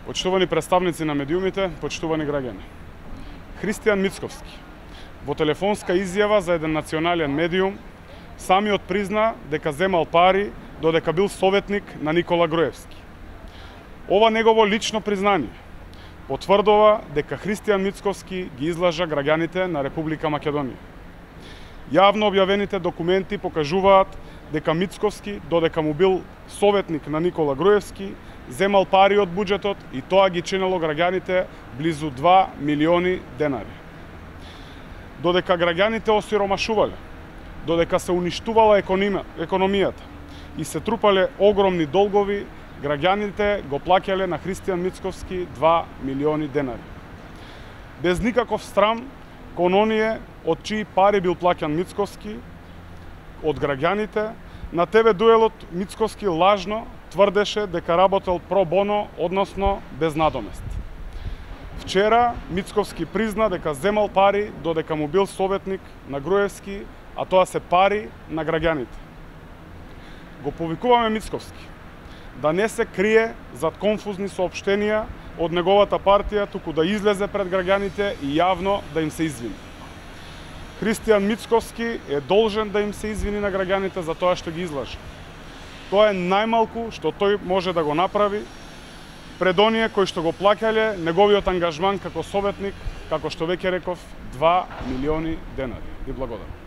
Почитувани представници на медиумите, почитувани граѓани. Христијан Мицковски во телефонска изјава за еден национален медиум самиот призна дека земал пари додека бил советник на Никола Груевски. Ова негово лично признание потврдува дека Христијан Мицковски ги излажа граѓаните на Република Македонија. Јавно објавените документи покажуваат дека Мицковски, додека му бил советник на Никола Груевски, земал пари од буџетот и тоа ги чинело граѓаните близу 2 милиони денари. Додека граѓаните осиромашувале, додека се уништувала економијата и се трупале огромни долгови, граѓаните го плаќале на Христијан Мицковски 2 милиони денари. Без никаков срам кон оние од чии пари бил плаќан Мицковски, од граѓаните, на ТВ дуелот Мицковски лажно тврдеше дека работел про боно, односно без надомест. Вчера Мицковски призна дека земал пари додека му бил советник на Груевски, а тоа се пари на граѓаните. Го повикуваме Мицковски да не се крие зад конфузни соопштенија од неговата партија, туку да излезе пред граѓаните и јавно да им се извини. Христијан Мицковски е должен да им се извини на граѓаните за тоа што ги излаже. Тоа е најмалку што тој може да го направи пред оние кои што го плаќале неговиот ангажман како советник, како што веќе реков, 2 милиони денари. Ви благодарам.